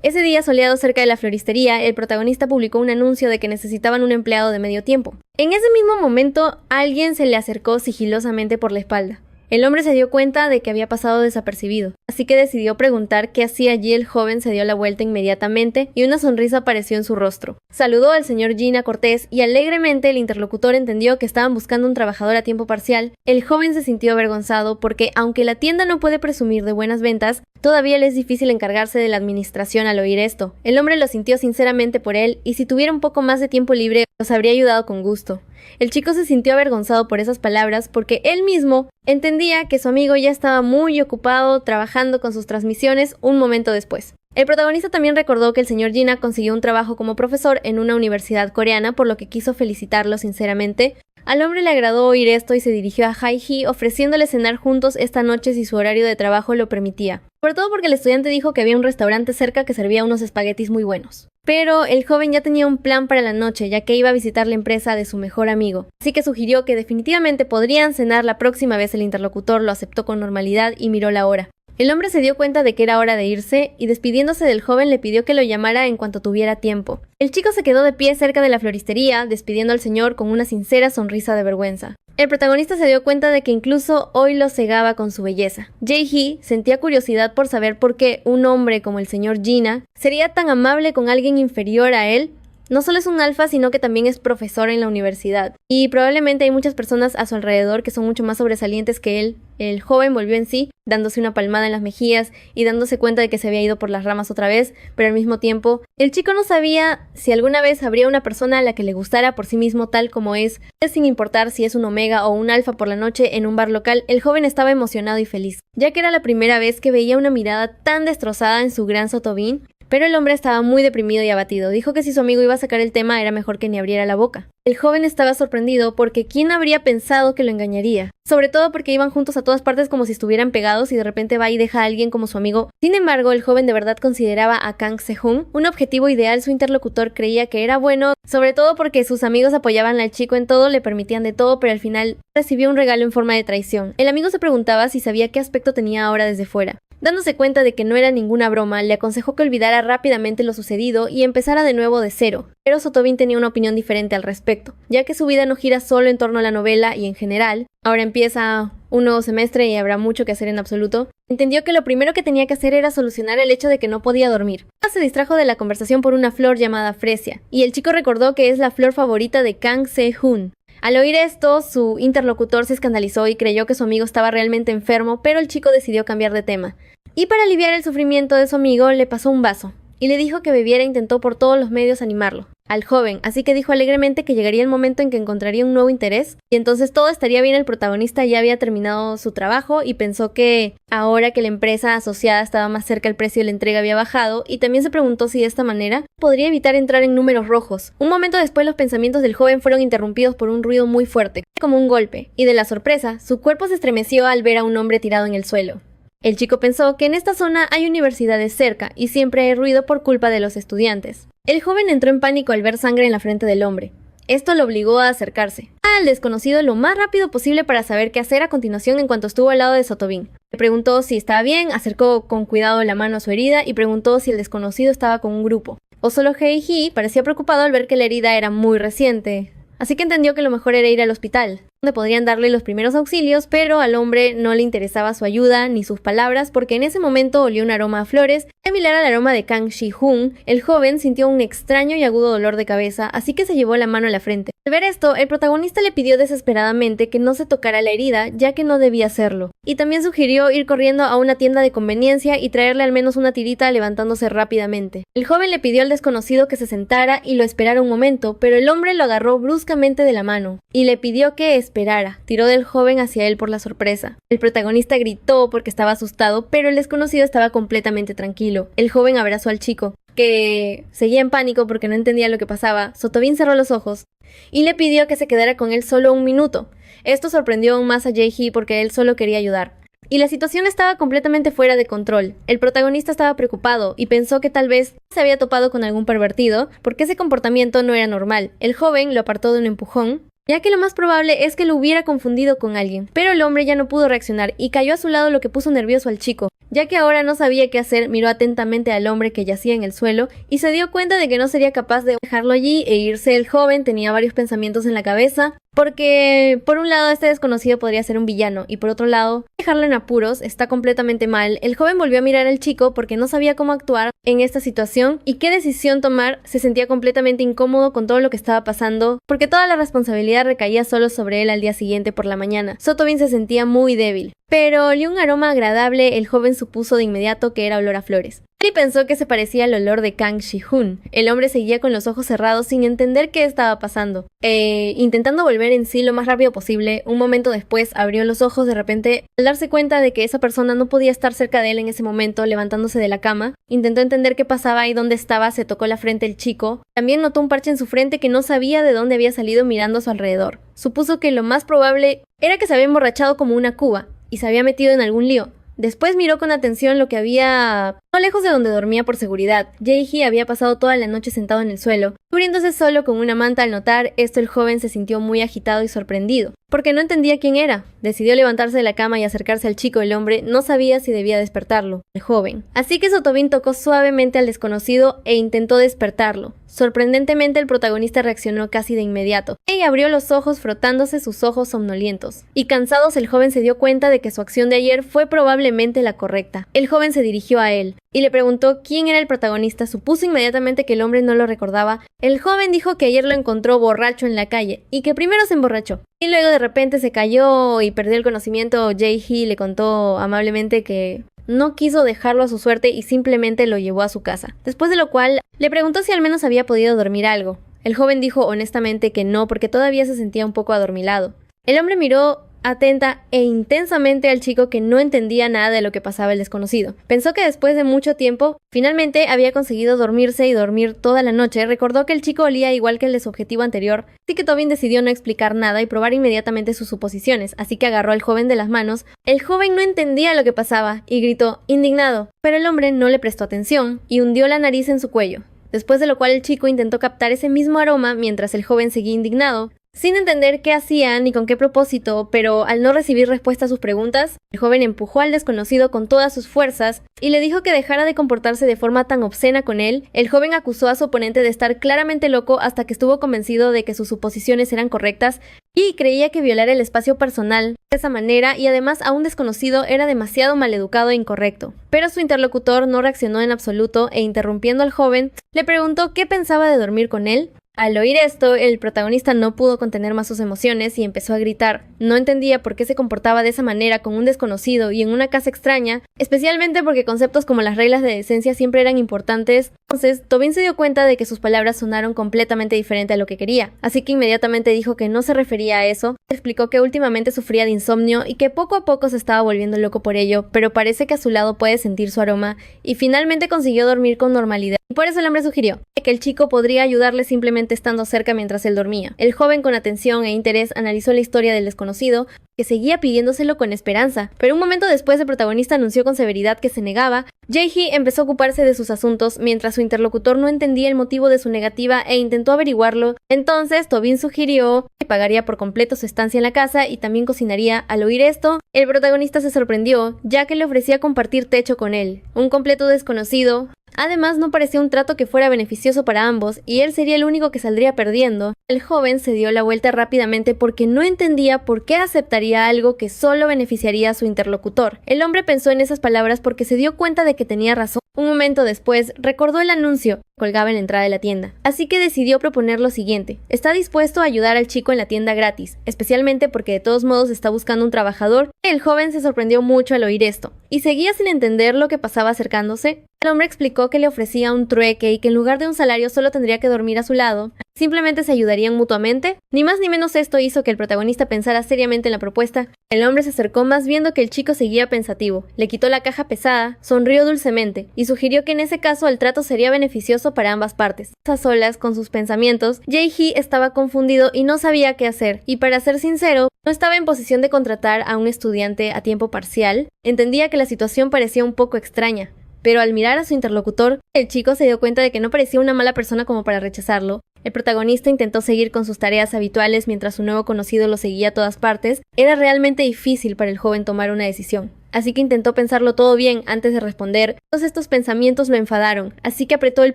Ese día soleado cerca de la floristería, el protagonista publicó un anuncio de que necesitaban un empleado de medio tiempo. En ese mismo momento, alguien se le acercó sigilosamente por la espalda. El hombre se dio cuenta de que había pasado desapercibido, así que decidió preguntar qué hacía allí. El joven se dio la vuelta inmediatamente y una sonrisa apareció en su rostro. Saludó al señor Gina Cortés y alegremente el interlocutor entendió que estaban buscando un trabajador a tiempo parcial. El joven se sintió avergonzado porque, aunque la tienda no puede presumir de buenas ventas, todavía le es difícil encargarse de la administración al oír esto. El hombre lo sintió sinceramente por él y si tuviera un poco más de tiempo libre, los habría ayudado con gusto. El chico se sintió avergonzado por esas palabras porque él mismo entendía que su amigo ya estaba muy ocupado trabajando con sus transmisiones un momento después. El protagonista también recordó que el señor Gina consiguió un trabajo como profesor en una universidad coreana, por lo que quiso felicitarlo sinceramente. Al hombre le agradó oír esto y se dirigió a Hae-hee ofreciéndole cenar juntos esta noche si su horario de trabajo lo permitía. Sobre todo porque el estudiante dijo que había un restaurante cerca que servía unos espaguetis muy buenos. Pero el joven ya tenía un plan para la noche, ya que iba a visitar la empresa de su mejor amigo. Así que sugirió que definitivamente podrían cenar la próxima vez. El interlocutor lo aceptó con normalidad y miró la hora. El hombre se dio cuenta de que era hora de irse y despidiéndose del joven le pidió que lo llamara en cuanto tuviera tiempo. El chico se quedó de pie cerca de la floristería, despidiendo al señor con una sincera sonrisa de vergüenza. El protagonista se dio cuenta de que incluso hoy lo cegaba con su belleza. Jae-hee sentía curiosidad por saber por qué un hombre como el señor Gina sería tan amable con alguien inferior a él. No solo es un alfa, sino que también es profesor en la universidad. Y probablemente hay muchas personas a su alrededor que son mucho más sobresalientes que él. El joven volvió en sí, dándose una palmada en las mejillas y dándose cuenta de que se había ido por las ramas otra vez, pero al mismo tiempo, el chico no sabía si alguna vez habría una persona a la que le gustara por sí mismo tal como es, sin importar si es un omega o un alfa por la noche en un bar local. El joven estaba emocionado y feliz, ya que era la primera vez que veía una mirada tan destrozada en su gran Sottobin. Pero el hombre estaba muy deprimido y abatido. Dijo que si su amigo iba a sacar el tema era mejor que ni abriera la boca. El joven estaba sorprendido porque ¿quién habría pensado que lo engañaría? Sobre todo porque iban juntos a todas partes como si estuvieran pegados y de repente va y deja a alguien como su amigo. Sin embargo, el joven de verdad consideraba a Kang Se-hoon un objetivo ideal. Su interlocutor creía que era bueno, sobre todo porque sus amigos apoyaban al chico en todo, le permitían de todo, pero al final recibió un regalo en forma de traición. El amigo se preguntaba si sabía qué aspecto tenía ahora desde fuera. Dándose cuenta de que no era ninguna broma, le aconsejó que olvidara rápidamente lo sucedido y empezara de nuevo de cero. Pero Sottobin tenía una opinión diferente al respecto, ya que su vida no gira solo en torno a la novela y en general. Ahora empieza un nuevo semestre y habrá mucho que hacer en absoluto. Entendió que lo primero que tenía que hacer era solucionar el hecho de que no podía dormir. Se distrajo de la conversación por una flor llamada Fresia, y el chico recordó que es la flor favorita de Kang Se-hoon. Al oír esto, su interlocutor se escandalizó y creyó que su amigo estaba realmente enfermo, pero el chico decidió cambiar de tema. Y para aliviar el sufrimiento de su amigo, le pasó un vaso y le dijo que bebiera e intentó por todos los medios animarlo al joven, así que dijo alegremente que llegaría el momento en que encontraría un nuevo interés y entonces todo estaría bien. El protagonista ya había terminado su trabajo y pensó que ahora que la empresa asociada estaba más cerca, el precio de la entrega había bajado, y también se preguntó si de esta manera podría evitar entrar en números rojos. Un momento después los pensamientos del joven fueron interrumpidos por un ruido muy fuerte, como un golpe, y de la sorpresa, su cuerpo se estremeció al ver a un hombre tirado en el suelo. El chico pensó que en esta zona hay universidades cerca y siempre hay ruido por culpa de los estudiantes. El joven entró en pánico al ver sangre en la frente del hombre. Esto lo obligó a acercarse al desconocido lo más rápido posible para saber qué hacer a continuación. En cuanto estuvo al lado de Sottobin, le preguntó si estaba bien, acercó con cuidado la mano a su herida y preguntó si el desconocido estaba con un grupo. O solo Hae-hee parecía preocupado al ver que la herida era muy reciente, así que entendió que lo mejor era ir al hospital, donde podrían darle los primeros auxilios, pero al hombre no le interesaba su ayuda ni sus palabras porque en ese momento olió un aroma a flores, similar al aroma de Kang Si-hoon. El joven sintió un extraño y agudo dolor de cabeza, así que se llevó la mano a la frente. Al ver esto, el protagonista le pidió desesperadamente que no se tocara la herida, ya que no debía hacerlo, y también sugirió ir corriendo a una tienda de conveniencia y traerle al menos una tirita levantándose rápidamente. El joven le pidió al desconocido que se sentara y lo esperara un momento, pero el hombre lo agarró bruscamente de la mano y le pidió que esperara. Tiró del joven hacia él por la sorpresa. El protagonista gritó porque estaba asustado, pero el desconocido estaba completamente tranquilo. El joven abrazó al chico, que seguía en pánico porque no entendía lo que pasaba. Sottobin cerró los ojos y le pidió que se quedara con él solo un minuto. Esto sorprendió aún más a Jae-hee porque él solo quería ayudar. Y la situación estaba completamente fuera de control. El protagonista estaba preocupado y pensó que tal vez se había topado con algún pervertido, porque ese comportamiento no era normal. El joven lo apartó de un empujón. ya que lo más probable es que lo hubiera confundido con alguien. Pero el hombre ya no pudo reaccionar y cayó a su lado, lo que puso nervioso al chico. Ya que ahora no sabía qué hacer, miró atentamente al hombre que yacía en el suelo y se dio cuenta de que no sería capaz de dejarlo allí e irse. El joven tenía varios pensamientos en la cabeza, porque por un lado este desconocido podría ser un villano y por otro lado dejarlo en apuros está completamente mal. El joven volvió a mirar al chico porque no sabía cómo actuar en esta situación y qué decisión tomar. Se sentía completamente incómodo con todo lo que estaba pasando porque toda la responsabilidad recaía solo sobre él al día siguiente por la mañana. Tobin se sentía muy débil, pero olió un aroma agradable. El joven supuso de inmediato que era olor a flores. Y pensó que se parecía al olor de Kang Shi-hoon. El hombre seguía con los ojos cerrados sin entender qué estaba pasando. Intentando volver en sí lo más rápido posible, un momento después abrió los ojos de repente al darse cuenta de que esa persona no podía estar cerca de él en ese momento. Levantándose de la cama, intentó entender qué pasaba y dónde estaba. Se tocó la frente el chico. También notó un parche en su frente que no sabía de dónde había salido. Mirando a su alrededor, supuso que lo más probable era que se había emborrachado como una cuba y se había metido en algún lío. Después miró con atención lo que había no lejos de donde dormía por seguridad. Jae-hee había pasado toda la noche sentado en el suelo, cubriéndose solo con una manta. Al notar esto, el joven se sintió muy agitado y sorprendido, porque no entendía quién era. Decidió levantarse de la cama y acercarse al chico. El hombre no sabía si debía despertarlo, el joven. Así que Tobin tocó suavemente al desconocido e intentó despertarlo. Sorprendentemente, el protagonista reaccionó casi de inmediato. Ella abrió los ojos frotándose sus ojos somnolientos. Y cansados, el joven se dio cuenta de que su acción de ayer fue probablemente la correcta. El joven se dirigió a él y le preguntó quién era el protagonista. Supuso inmediatamente que el hombre no lo recordaba. El joven dijo que ayer lo encontró borracho en la calle y que primero se emborrachó y luego de repente se cayó y perdió el conocimiento. Jae-hee le contó amablemente que no quiso dejarlo a su suerte y simplemente lo llevó a su casa. Después de lo cual le preguntó si al menos había podido dormir algo. El joven dijo honestamente que no, porque todavía se sentía un poco adormilado. El hombre miró atenta e intensamente al chico, que no entendía nada de lo que pasaba el desconocido. Pensó que después de mucho tiempo, finalmente había conseguido dormirse y dormir toda la noche. Recordó que el chico olía igual que el de su objetivo anterior, así que Tobin decidió no explicar nada y probar inmediatamente sus suposiciones, así que agarró al joven de las manos. El joven no entendía lo que pasaba y gritó, indignado, pero el hombre no le prestó atención y hundió la nariz en su cuello. Después de lo cual el chico intentó captar ese mismo aroma mientras el joven seguía indignado, sin entender qué hacía ni con qué propósito, pero al no recibir respuesta a sus preguntas, el joven empujó al desconocido con todas sus fuerzas y le dijo que dejara de comportarse de forma tan obscena con él. El joven acusó a su oponente de estar claramente loco hasta que estuvo convencido de que sus suposiciones eran correctas y creía que violar el espacio personal de esa manera y además a un desconocido era demasiado maleducado e incorrecto. Pero su interlocutor no reaccionó en absoluto e interrumpiendo al joven, le preguntó qué pensaba de dormir con él. Al oír esto, el protagonista no pudo contener más sus emociones y empezó a gritar. No entendía por qué se comportaba de esa manera con un desconocido y en una casa extraña, especialmente porque conceptos como las reglas de decencia siempre eran importantes. Entonces, Tobin se dio cuenta de que sus palabras sonaron completamente diferente a lo que quería, así que inmediatamente dijo que no se refería a eso. Explicó que últimamente sufría de insomnio y que poco a poco se estaba volviendo loco por ello, pero parece que a su lado puede sentir su aroma y finalmente consiguió dormir con normalidad. Y por eso el hombre sugirió que el chico podría ayudarle simplemente estando cerca mientras él dormía. El joven, con atención e interés, analizó la historia del desconocido, que seguía pidiéndoselo con esperanza, pero un momento después el protagonista anunció con severidad que se negaba. Jae-hee empezó a ocuparse de sus asuntos mientras su interlocutor no entendía el motivo de su negativa e intentó averiguarlo. Entonces Tobin sugirió que pagaría por completo su estancia en la casa y también cocinaría. Al oír esto, el protagonista se sorprendió, ya que le ofrecía compartir techo con él, un completo desconocido. Además, no parecía un trato que fuera beneficioso para ambos y él sería el único que saldría perdiendo. El joven se dio la vuelta rápidamente porque no entendía por qué aceptaría algo que solo beneficiaría a su interlocutor. El hombre pensó en esas palabras porque se dio cuenta de que tenía razón. Un momento después, recordó el anuncio que colgaba en la entrada de la tienda, así que decidió proponer lo siguiente. Está dispuesto a ayudar al chico en la tienda gratis, especialmente porque de todos modos está buscando un trabajador. El joven se sorprendió mucho al oír esto y seguía sin entender lo que pasaba acercándose. El hombre explicó que le ofrecía un trueque y que en lugar de un salario solo tendría que dormir a su lado. Simplemente se ayudarían mutuamente. Ni más ni menos esto hizo que el protagonista pensara seriamente en la propuesta. El hombre se acercó más viendo que el chico seguía pensativo. Le quitó la caja pesada, sonrió dulcemente y sugirió que en ese caso el trato sería beneficioso para ambas partes. A solas con sus pensamientos, Jae-hee estaba confundido y no sabía qué hacer. Y para ser sincero, no estaba en posición de contratar a un estudiante a tiempo parcial. Entendía que la situación parecía un poco extraña. Pero al mirar a su interlocutor, el chico se dio cuenta de que no parecía una mala persona como para rechazarlo. El protagonista intentó seguir con sus tareas habituales mientras su nuevo conocido lo seguía a todas partes. Era realmente difícil para el joven tomar una decisión. Así que intentó pensarlo todo bien antes de responder. Todos estos pensamientos lo enfadaron, así que apretó el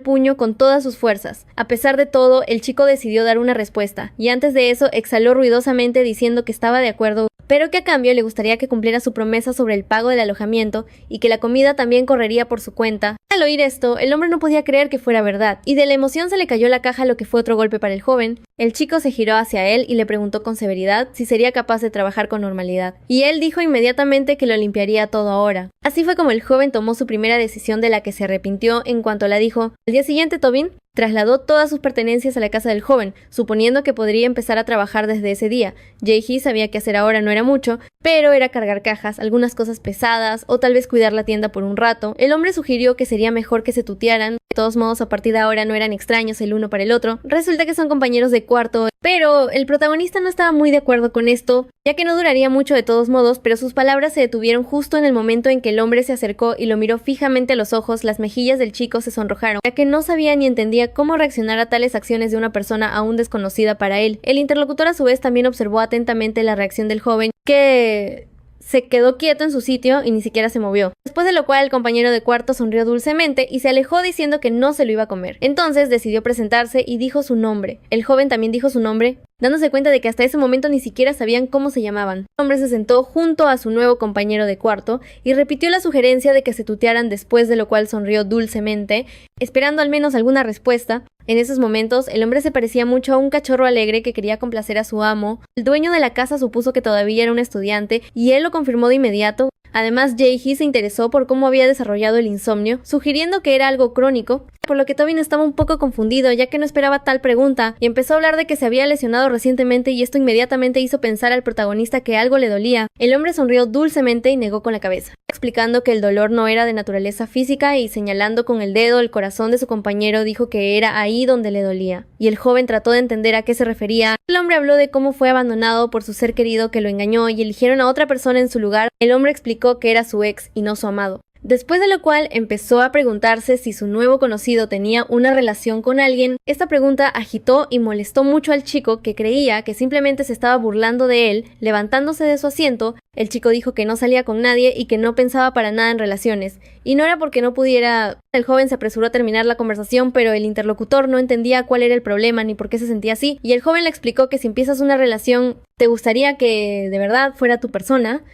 puño con todas sus fuerzas. A pesar de todo, el chico decidió dar una respuesta, y antes de eso exhaló ruidosamente diciendo que estaba de acuerdo, pero que a cambio le gustaría que cumpliera su promesa sobre el pago del alojamiento y que la comida también correría por su cuenta. Al oír esto, el hombre no podía creer que fuera verdad, y de la emoción se le cayó la caja, lo que fue otro golpe para el joven. El chico se giró hacia él y le preguntó con severidad si sería capaz de trabajar con normalidad, y él dijo inmediatamente que lo limpiaría todo ahora. Así fue como el joven tomó su primera decisión, de la que se arrepintió en cuanto la dijo. Al día siguiente, Tobin trasladó todas sus pertenencias a la casa del joven, suponiendo que podría empezar a trabajar desde ese día. Jae-hee sabía que hacer ahora no era mucho, pero era cargar cajas, algunas cosas pesadas, o tal vez cuidar la tienda por un rato. El hombre sugirió que sería mejor que se tutearan. De todos modos, a partir de ahora no eran extraños el uno para el otro. Resulta que son compañeros de cuarto, pero el protagonista no estaba muy de acuerdo con esto, ya que no duraría mucho de todos modos, pero sus palabras se detuvieron justo en el momento en que el hombre se acercó y lo miró fijamente a los ojos. Las mejillas del chico se sonrojaron, ya que no sabía ni entendía cómo reaccionar a tales acciones de una persona aún desconocida para él. El interlocutor a su vez también observó atentamente la reacción del joven, que se quedó quieto en su sitio y ni siquiera se movió. Después de lo cual, el compañero de cuarto sonrió dulcemente y se alejó diciendo que no se lo iba a comer. Entonces decidió presentarse y dijo su nombre. El joven también dijo su nombre, dándose cuenta de que hasta ese momento ni siquiera sabían cómo se llamaban. El hombre se sentó junto a su nuevo compañero de cuarto y repitió la sugerencia de que se tutearan, después de lo cual sonrió dulcemente, esperando al menos alguna respuesta. En esos momentos, el hombre se parecía mucho a un cachorro alegre que quería complacer a su amo. El dueño de la casa supuso que todavía era un estudiante y él lo confirmó de inmediato. Además, Jae-hee se interesó por cómo había desarrollado el insomnio, sugiriendo que era algo crónico, por lo que Tobin estaba un poco confundido, ya que no esperaba tal pregunta, y empezó a hablar de que se había lesionado recientemente, y esto inmediatamente hizo pensar al protagonista que algo le dolía. El hombre sonrió dulcemente y negó con la cabeza, explicando que el dolor no era de naturaleza física, y señalando con el dedo el corazón de su compañero, dijo que era ahí donde le dolía. Y el joven trató de entender a qué se refería. El hombre habló de cómo fue abandonado por su ser querido que lo engañó y eligieron a otra persona en su lugar. El hombre explicó que era su ex y no su amado. Después de lo cual empezó a preguntarse si su nuevo conocido tenía una relación con alguien. Esta pregunta agitó y molestó mucho al chico, que creía que simplemente se estaba burlando de él. Levantándose de su asiento, el chico dijo que no salía con nadie y que no pensaba para nada en relaciones. Y no era porque no pudiera. El joven se apresuró a terminar la conversación, pero el interlocutor no entendía cuál era el problema ni por qué se sentía así, y el joven le explicó que si empiezas una relación, te gustaría que de verdad fuera tu persona,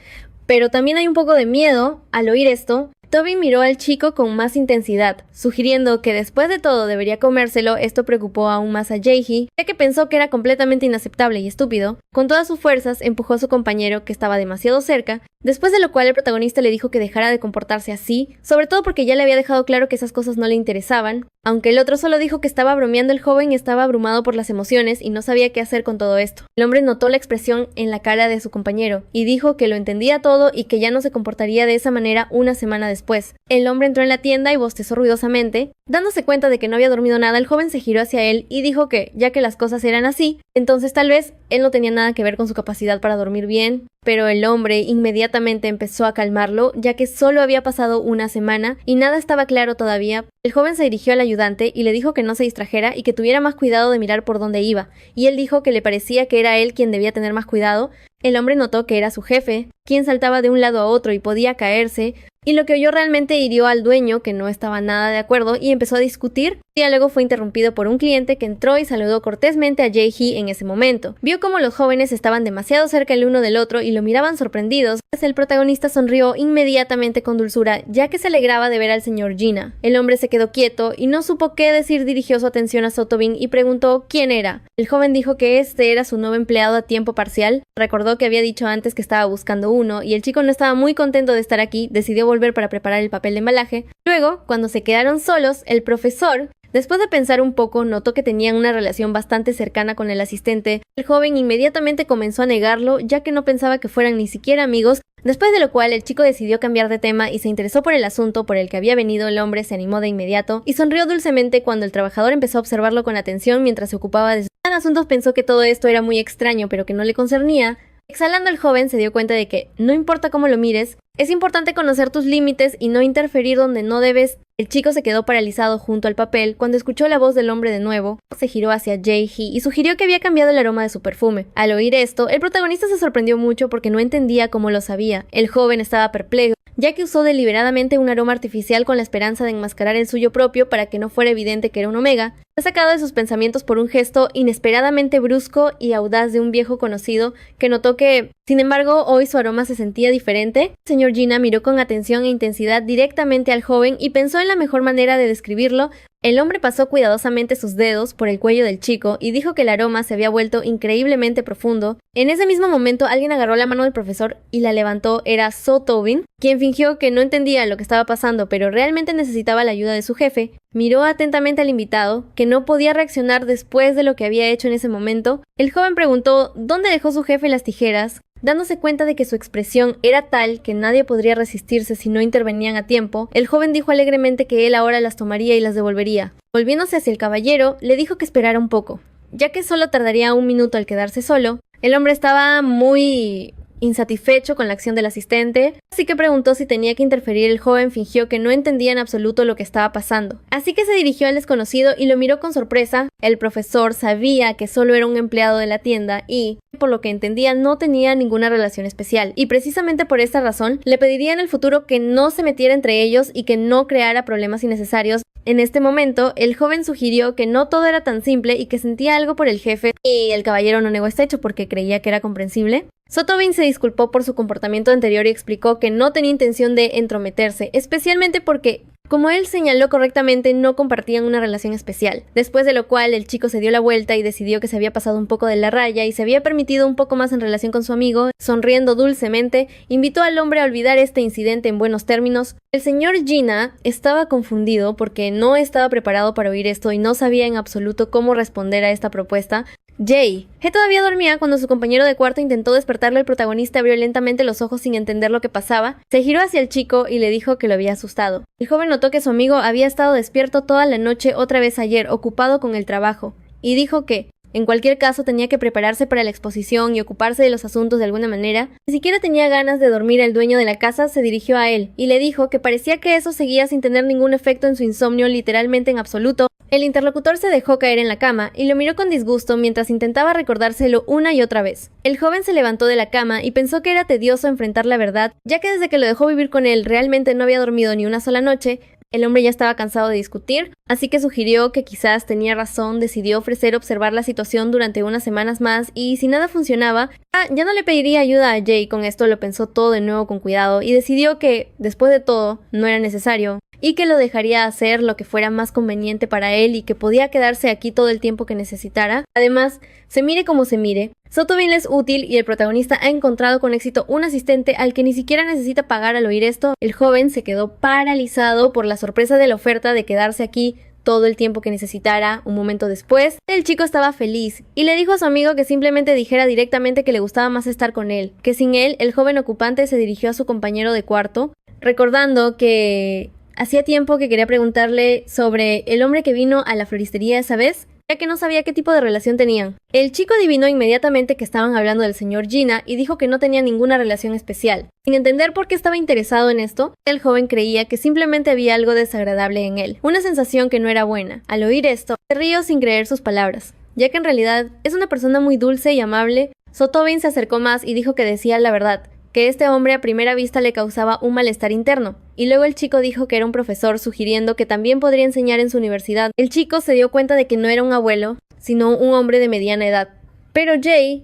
pero también hay un poco de miedo al oír esto. Tobin miró al chico con más intensidad, sugiriendo que después de todo debería comérselo. Esto preocupó aún más a Jae-hee, ya que pensó que era completamente inaceptable y estúpido. Con todas sus fuerzas empujó a su compañero, que estaba demasiado cerca, después de lo cual el protagonista le dijo que dejara de comportarse así, sobre todo porque ya le había dejado claro que esas cosas no le interesaban. Aunque el otro solo dijo que estaba bromeando, el joven estaba abrumado por las emociones y no sabía qué hacer con todo esto. El hombre notó la expresión en la cara de su compañero y dijo que lo entendía todo y que ya no se comportaría de esa manera una semana después. El hombre entró en la tienda y bostezó ruidosamente. Dándose cuenta de que no había dormido nada, el joven se giró hacia él y dijo que, ya que las cosas eran así, entonces tal vez él no tenía nada que ver con su capacidad para dormir bien. Pero el hombre inmediatamente empezó a calmarlo, ya que solo había pasado una semana y nada estaba claro todavía. El joven se dirigió al ayudante y le dijo que no se distrajera y que tuviera más cuidado de mirar por dónde iba, y él dijo que le parecía que era él quien debía tener más cuidado. El hombre notó que era su jefe, quien saltaba de un lado a otro y podía caerse, y lo que oyó realmente hirió al dueño, que no estaba nada de acuerdo, y empezó a discutir. El diálogo fue interrumpido por un cliente que entró y saludó cortésmente a Jae-hee en ese momento. Vio cómo los jóvenes estaban demasiado cerca el uno del otro y lo miraban sorprendidos. El protagonista sonrió inmediatamente con dulzura, ya que se alegraba de ver al señor Gina. El hombre se quedó quieto y no supo qué decir. Dirigió su atención a Sotobin y preguntó quién era. El joven dijo que este era su nuevo empleado a tiempo parcial. Recordó que había dicho antes que estaba buscando uno, y el chico no estaba muy contento de estar aquí. Decidió volver para preparar el papel de embalaje. Luego, cuando se quedaron solos, el profesor, después de pensar un poco, notó que tenían una relación bastante cercana con el asistente. El joven inmediatamente comenzó a negarlo, ya que no pensaba que fueran ni siquiera amigos. Después de lo cual, el chico decidió cambiar de tema y se interesó por el asunto por el que había venido. El hombre se animó de inmediato y sonrió dulcemente cuando el trabajador empezó a observarlo con atención mientras se ocupaba de sus asuntos. Pensó que todo esto era muy extraño, pero que no le concernía. Exhalando, el joven se dio cuenta de que, no importa cómo lo mires, es importante conocer tus límites y no interferir donde no debes. El chico se quedó paralizado junto al papel cuando escuchó la voz del hombre de nuevo. Se giró hacia Jae-hee y sugirió que había cambiado el aroma de su perfume. Al oír esto, el protagonista se sorprendió mucho porque no entendía cómo lo sabía. El joven estaba perplejo, ya que usó deliberadamente un aroma artificial con la esperanza de enmascarar el suyo propio para que no fuera evidente que era un omega. Fue sacado de sus pensamientos por un gesto inesperadamente brusco y audaz de un viejo conocido que notó que, sin embargo, hoy su aroma se sentía diferente. El señor Gina miró con atención e intensidad directamente al joven y pensó en la mejor manera de describirlo. El hombre pasó cuidadosamente sus dedos por el cuello del chico y dijo que el aroma se había vuelto increíblemente profundo. En ese mismo momento, alguien agarró la mano del profesor y la levantó. Era So-Tobin, quien fingió que no entendía lo que estaba pasando, pero realmente necesitaba la ayuda de su jefe. Miró atentamente al invitado, que no podía reaccionar después de lo que había hecho en ese momento. El joven preguntó dónde dejó su jefe las tijeras. Dándose cuenta de que su expresión era tal que nadie podría resistirse si no intervenían a tiempo, el joven dijo alegremente que él ahora las tomaría y las devolvería. Volviéndose hacia el caballero, le dijo que esperara un poco, ya que solo tardaría un minuto al quedarse solo. El hombre estaba muy insatisfecho con la acción del asistente, así que preguntó si tenía que interferir. El joven fingió que no entendía en absoluto lo que estaba pasando, así que se dirigió al desconocido y lo miró con sorpresa. El profesor sabía que solo era un empleado de la tienda y, por lo que entendía, no tenía ninguna relación especial, y precisamente por esta razón le pediría en el futuro que no se metiera entre ellos y que no creara problemas innecesarios. En este momento, el joven sugirió que no todo era tan simple y que sentía algo por el jefe, y el caballero no negó este hecho porque creía que era comprensible. So-Tobin se disculpó por su comportamiento anterior y explicó que no tenía intención de entrometerse, especialmente porque, como él señaló correctamente, no compartían una relación especial. Después de lo cual, el chico se dio la vuelta y decidió que se había pasado un poco de la raya y se había permitido un poco más en relación con su amigo. Sonriendo dulcemente, invitó al hombre a olvidar este incidente en buenos términos. El señor Gina estaba confundido porque no estaba preparado para oír esto y no sabía en absoluto cómo responder a esta propuesta. Jae todavía dormía cuando su compañero de cuarto intentó despertarlo. El protagonista abrió lentamente los ojos sin entender lo que pasaba. Se giró hacia el chico y le dijo que lo había asustado. El joven notó que su amigo había estado despierto toda la noche otra vez ayer, ocupado con el trabajo, y dijo que, en cualquier caso, tenía que prepararse para la exposición y ocuparse de los asuntos de alguna manera. Ni siquiera tenía ganas de dormir. El dueño de la casa se dirigió a él y le dijo que parecía que eso seguía sin tener ningún efecto en su insomnio, literalmente en absoluto. El interlocutor se dejó caer en la cama y lo miró con disgusto mientras intentaba recordárselo una y otra vez. El joven se levantó de la cama y pensó que era tedioso enfrentar la verdad, ya que desde que lo dejó vivir con él realmente no había dormido ni una sola noche. El hombre ya estaba cansado de discutir, así que sugirió que quizás tenía razón. Decidió ofrecer observar la situación durante unas semanas más y si nada funcionaba, ya no le pediría ayuda a Jae. Con esto lo pensó todo de nuevo con cuidado y decidió que, después de todo, no era necesario y que lo dejaría hacer lo que fuera más conveniente para él y que podía quedarse aquí todo el tiempo que necesitara. Además, se mire como se mire, So-Tobin le es útil y el protagonista ha encontrado con éxito un asistente al que ni siquiera necesita pagar. Al oír esto, el joven se quedó paralizado por la sorpresa de la oferta de quedarse aquí todo el tiempo que necesitara. Un momento después, el chico estaba feliz y le dijo a su amigo que simplemente dijera directamente que le gustaba más estar con él, que sin él, el joven ocupante se dirigió a su compañero de cuarto, recordando que hacía tiempo que quería preguntarle sobre el hombre que vino a la floristería esa vez, ya que no sabía qué tipo de relación tenían. El chico adivinó inmediatamente que estaban hablando del señor Gina y dijo que no tenía ninguna relación especial. Sin entender por qué estaba interesado en esto, el joven creía que simplemente había algo desagradable en él, una sensación que no era buena. Al oír esto, se rió sin creer sus palabras, ya que en realidad es una persona muy dulce y amable. So-Tobin se acercó más y dijo que decía la verdad, que este hombre a primera vista le causaba un malestar interno, y luego el chico dijo que era un profesor, sugiriendo que también podría enseñar en su universidad. El chico se dio cuenta de que no era un abuelo, sino un hombre de mediana edad. Pero Jae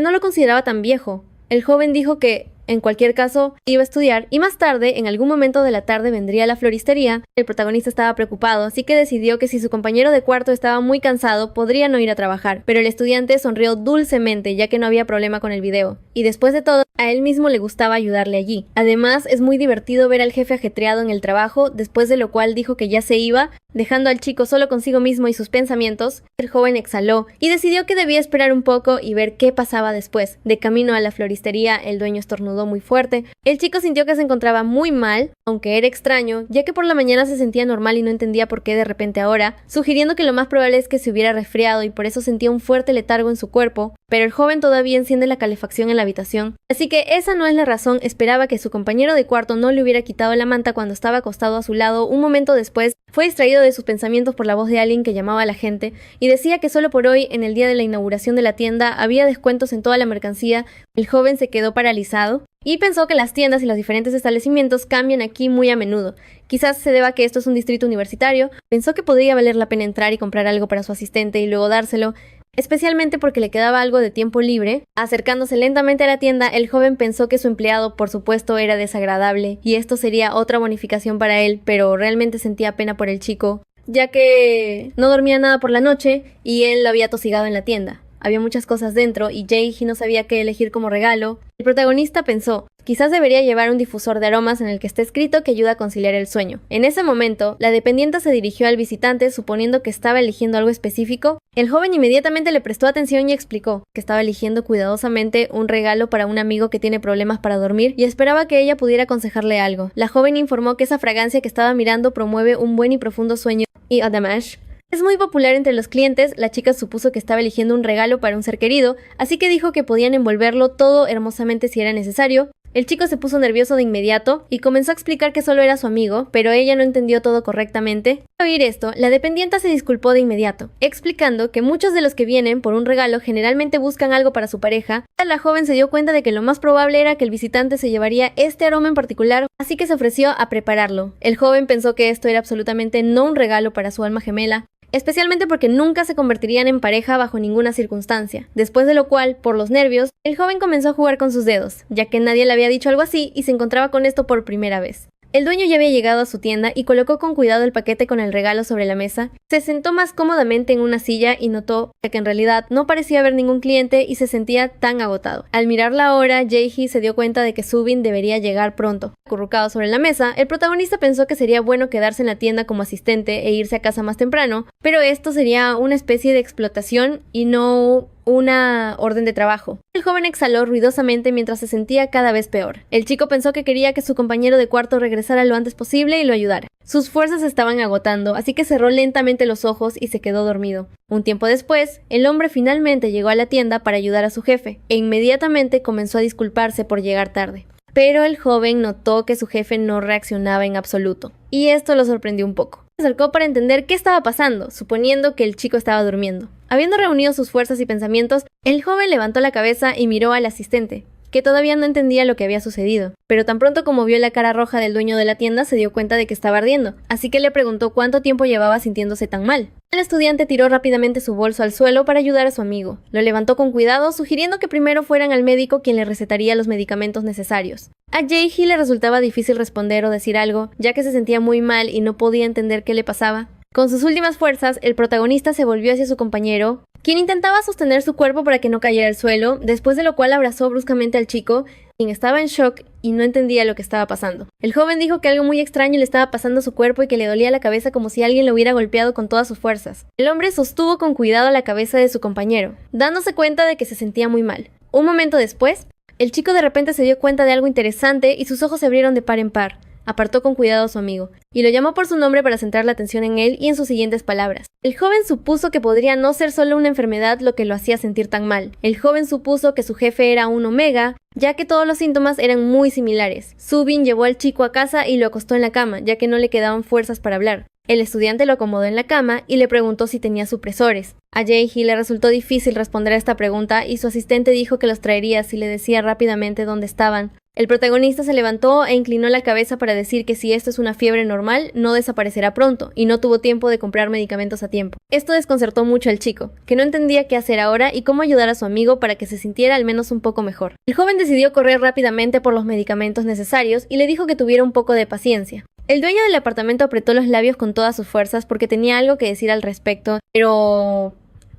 no lo consideraba tan viejo. El joven dijo que, en cualquier caso, iba a estudiar y más tarde, en algún momento de la tarde, vendría a la floristería. El protagonista estaba preocupado, así que decidió que si su compañero de cuarto estaba muy cansado, podría no ir a trabajar. Pero el estudiante sonrió dulcemente, ya que no había problema con el video. Y después de todo, a él mismo le gustaba ayudarle allí. Además, es muy divertido ver al jefe ajetreado en el trabajo, después de lo cual dijo que ya se iba, dejando al chico solo consigo mismo y sus pensamientos. El joven exhaló y decidió que debía esperar un poco y ver qué pasaba después. De camino a la floristería, el dueño estornudó estornudó muy fuerte. El chico sintió que se encontraba muy mal, aunque era extraño, ya que por la mañana se sentía normal y no entendía por qué de repente ahora, sugiriendo que lo más probable es que se hubiera resfriado y por eso sentía un fuerte letargo en su cuerpo, pero el joven todavía enciende la calefacción en la habitación. Así que esa no es la razón, esperaba que su compañero de cuarto no le hubiera quitado la manta cuando estaba acostado a su lado. Un momento después, fue distraído de sus pensamientos por la voz de alguien que llamaba a la gente y decía que solo por hoy, en el día de la inauguración de la tienda, había descuentos en toda la mercancía. El joven se quedó paralizado y pensó que las tiendas y los diferentes establecimientos cambian aquí muy a menudo. Quizás se deba a que esto es un distrito universitario. Pensó que podría valer la pena entrar y comprar algo para su asistente y luego dárselo, especialmente porque le quedaba algo de tiempo libre. Acercándose lentamente a la tienda, el joven pensó que su empleado, por supuesto, era desagradable, y esto sería otra bonificación para él, pero realmente sentía pena por el chico, ya que no dormía nada por la noche y él lo había tosigado en la tienda. Había muchas cosas dentro y Jae-hee no sabía qué elegir como regalo. El protagonista pensó, quizás debería llevar un difusor de aromas en el que esté escrito que ayuda a conciliar el sueño. En ese momento, la dependienta se dirigió al visitante suponiendo que estaba eligiendo algo específico. El joven inmediatamente le prestó atención y explicó que estaba eligiendo cuidadosamente un regalo para un amigo que tiene problemas para dormir y esperaba que ella pudiera aconsejarle algo. La joven informó que esa fragancia que estaba mirando promueve un buen y profundo sueño y además es muy popular entre los clientes. La chica supuso que estaba eligiendo un regalo para un ser querido, así que dijo que podían envolverlo todo hermosamente si era necesario. El chico se puso nervioso de inmediato y comenzó a explicar que solo era su amigo, pero ella no entendió todo correctamente. Al oír esto, la dependienta se disculpó de inmediato, explicando que muchos de los que vienen por un regalo generalmente buscan algo para su pareja. La joven se dio cuenta de que lo más probable era que el visitante se llevaría este aroma en particular, así que se ofreció a prepararlo. El joven pensó que esto era absolutamente no un regalo para su alma gemela, especialmente porque nunca se convertirían en pareja bajo ninguna circunstancia, después de lo cual, por los nervios, el joven comenzó a jugar con sus dedos, ya que nadie le había dicho algo así y se encontraba con esto por primera vez. El dueño ya había llegado a su tienda y colocó con cuidado el paquete con el regalo sobre la mesa. Se sentó más cómodamente en una silla y notó que en realidad no parecía haber ningún cliente y se sentía tan agotado. Al mirar la hora, Jae-hee se dio cuenta de que Subin debería llegar pronto. Acurrucado sobre la mesa, el protagonista pensó que sería bueno quedarse en la tienda como asistente e irse a casa más temprano, pero esto sería una especie de explotación y no una orden de trabajo. El joven exhaló ruidosamente mientras se sentía cada vez peor. El chico pensó que quería que su compañero de cuarto regresara lo antes posible y lo ayudara. Sus fuerzas se estaban agotando, así que cerró lentamente los ojos y se quedó dormido. Un tiempo después, el hombre finalmente llegó a la tienda para ayudar a su jefe, e inmediatamente comenzó a disculparse por llegar tarde. Pero el joven notó que su jefe no reaccionaba en absoluto, y esto lo sorprendió un poco. Se acercó para entender qué estaba pasando, suponiendo que el chico estaba durmiendo. Habiendo reunido sus fuerzas y pensamientos, el joven levantó la cabeza y miró al asistente, que todavía no entendía lo que había sucedido. Pero tan pronto como vio la cara roja del dueño de la tienda, se dio cuenta de que estaba ardiendo, así que le preguntó cuánto tiempo llevaba sintiéndose tan mal. El estudiante tiró rápidamente su bolso al suelo para ayudar a su amigo. Lo levantó con cuidado, sugiriendo que primero fueran al médico quien le recetaría los medicamentos necesarios. A Jae-hee le resultaba difícil responder o decir algo, ya que se sentía muy mal y no podía entender qué le pasaba. Con sus últimas fuerzas, el protagonista se volvió hacia su compañero, quien intentaba sostener su cuerpo para que no cayera al suelo, después de lo cual abrazó bruscamente al chico, quien estaba en shock y no entendía lo que estaba pasando. El joven dijo que algo muy extraño le estaba pasando a su cuerpo y que le dolía la cabeza como si alguien lo hubiera golpeado con todas sus fuerzas. El hombre sostuvo con cuidado la cabeza de su compañero, dándose cuenta de que se sentía muy mal. Un momento después, el chico de repente se dio cuenta de algo interesante y sus ojos se abrieron de par en par. Apartó con cuidado a su amigo, y lo llamó por su nombre para centrar la atención en él y en sus siguientes palabras. El joven supuso que podría no ser solo una enfermedad lo que lo hacía sentir tan mal. El joven supuso que su jefe era un omega, ya que todos los síntomas eran muy similares. Subin llevó al chico a casa y lo acostó en la cama, ya que no le quedaban fuerzas para hablar. El estudiante lo acomodó en la cama y le preguntó si tenía supresores. A Jae-hee le resultó difícil responder a esta pregunta y su asistente dijo que los traería si le decía rápidamente dónde estaban. El protagonista se levantó e inclinó la cabeza para decir que si esto es una fiebre normal, no desaparecerá pronto, y no tuvo tiempo de comprar medicamentos a tiempo. Esto desconcertó mucho al chico, que no entendía qué hacer ahora y cómo ayudar a su amigo para que se sintiera al menos un poco mejor. El joven decidió correr rápidamente por los medicamentos necesarios y le dijo que tuviera un poco de paciencia. El dueño del apartamento apretó los labios con todas sus fuerzas porque tenía algo que decir al respecto, pero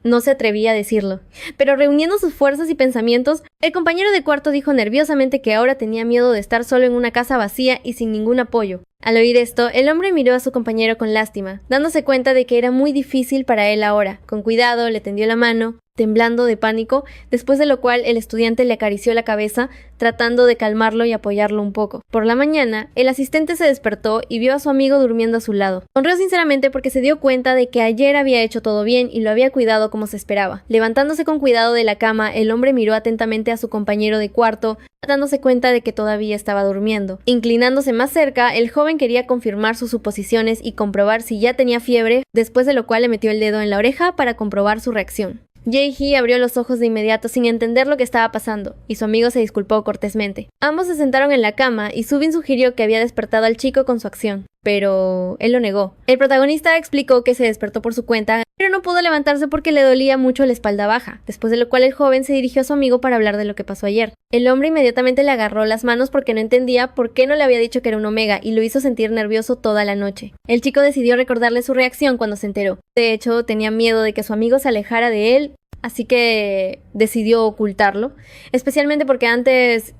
no se atrevía a decirlo. Pero reuniendo sus fuerzas y pensamientos, el compañero de cuarto dijo nerviosamente que ahora tenía miedo de estar solo en una casa vacía y sin ningún apoyo. Al oír esto, el hombre miró a su compañero con lástima, dándose cuenta de que era muy difícil para él ahora. Con cuidado, le tendió la mano temblando de pánico, después de lo cual el estudiante le acarició la cabeza, tratando de calmarlo y apoyarlo un poco. Por la mañana, el asistente se despertó y vio a su amigo durmiendo a su lado. Sonrió sinceramente porque se dio cuenta de que ayer había hecho todo bien y lo había cuidado como se esperaba. Levantándose con cuidado de la cama, el hombre miró atentamente a su compañero de cuarto, dándose cuenta de que todavía estaba durmiendo. Inclinándose más cerca, el joven quería confirmar sus suposiciones y comprobar si ya tenía fiebre, después de lo cual le metió el dedo en la oreja para comprobar su reacción. Jae-hee abrió los ojos de inmediato sin entender lo que estaba pasando, y su amigo se disculpó cortésmente. Ambos se sentaron en la cama y Subin sugirió que había despertado al chico con su acción, pero él lo negó. El protagonista explicó que se despertó por su cuenta, pero no pudo levantarse porque le dolía mucho la espalda baja, después de lo cual el joven se dirigió a su amigo para hablar de lo que pasó ayer. El hombre inmediatamente le agarró las manos porque no entendía por qué no le había dicho que era un omega y lo hizo sentir nervioso toda la noche. El chico decidió recordarle su reacción cuando se enteró. De hecho, tenía miedo de que su amigo se alejara de él, así que decidió ocultarlo, especialmente porque antes,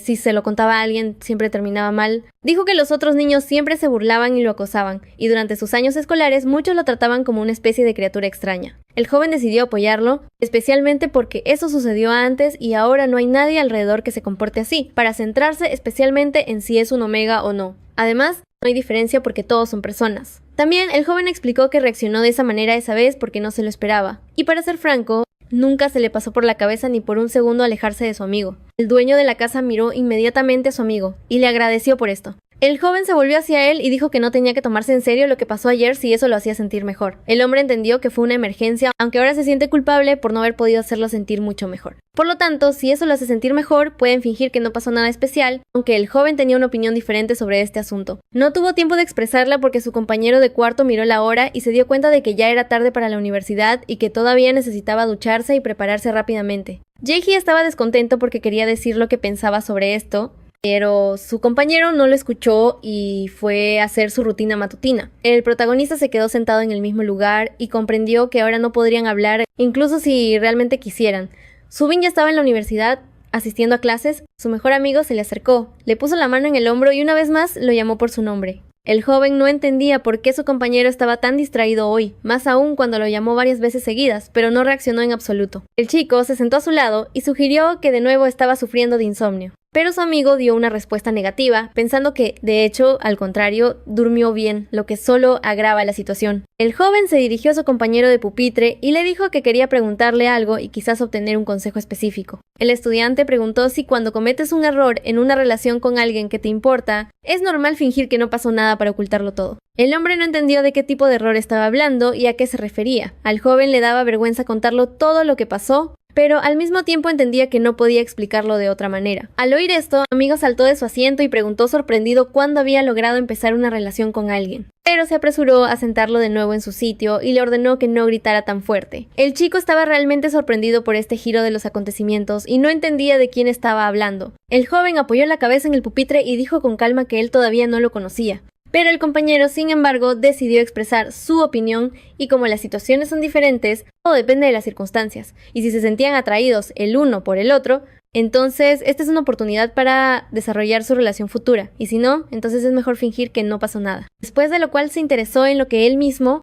si se lo contaba a alguien, siempre terminaba mal. Dijo que los otros niños siempre se burlaban y lo acosaban, y durante sus años escolares muchos lo trataban como una especie de criatura extraña. El joven decidió apoyarlo, especialmente porque eso sucedió antes y ahora no hay nadie alrededor que se comporte así, para centrarse especialmente en si es un omega o no. Además, no hay diferencia porque todos son personas. También el joven explicó que reaccionó de esa manera esa vez porque no se lo esperaba. Y para ser franco, nunca se le pasó por la cabeza ni por un segundo alejarse de su amigo. El dueño de la casa miró inmediatamente a su amigo y le agradeció por esto. El joven se volvió hacia él y dijo que no tenía que tomarse en serio lo que pasó ayer si eso lo hacía sentir mejor. El hombre entendió que fue una emergencia, aunque ahora se siente culpable por no haber podido hacerlo sentir mucho mejor. Por lo tanto, si eso lo hace sentir mejor, pueden fingir que no pasó nada especial, aunque el joven tenía una opinión diferente sobre este asunto. No tuvo tiempo de expresarla porque su compañero de cuarto miró la hora y se dio cuenta de que ya era tarde para la universidad y que todavía necesitaba ducharse y prepararse rápidamente. Jae-hee estaba descontento porque quería decir lo que pensaba sobre esto, pero su compañero no lo escuchó y fue a hacer su rutina matutina. El protagonista se quedó sentado en el mismo lugar y comprendió que ahora no podrían hablar, incluso si realmente quisieran. Subin ya estaba en la universidad, asistiendo a clases. Su mejor amigo se le acercó, le puso la mano en el hombro y una vez más lo llamó por su nombre. El joven no entendía por qué su compañero estaba tan distraído hoy, más aún cuando lo llamó varias veces seguidas, pero no reaccionó en absoluto. El chico se sentó a su lado y sugirió que de nuevo estaba sufriendo de insomnio. Pero su amigo dio una respuesta negativa, pensando que, de hecho, al contrario, durmió bien, lo que solo agrava la situación. El joven se dirigió a su compañero de pupitre y le dijo que quería preguntarle algo y quizás obtener un consejo específico. El estudiante preguntó si cuando cometes un error en una relación con alguien que te importa, es normal fingir que no pasó nada para ocultarlo todo. El hombre no entendió de qué tipo de error estaba hablando y a qué se refería. Al joven le daba vergüenza contarlo todo lo que pasó, pero al mismo tiempo entendía que no podía explicarlo de otra manera. Al oír esto, mi amigo saltó de su asiento y preguntó sorprendido cuándo había logrado empezar una relación con alguien. Pero se apresuró a sentarlo de nuevo en su sitio y le ordenó que no gritara tan fuerte. El chico estaba realmente sorprendido por este giro de los acontecimientos y no entendía de quién estaba hablando. El joven apoyó la cabeza en el pupitre y dijo con calma que él todavía no lo conocía. Pero el compañero, sin embargo, decidió expresar su opinión y como las situaciones son diferentes, todo depende de las circunstancias. Y si se sentían atraídos el uno por el otro, entonces esta es una oportunidad para desarrollar su relación futura. Y si no, entonces es mejor fingir que no pasó nada. Después de lo cual se interesó en lo que él mismo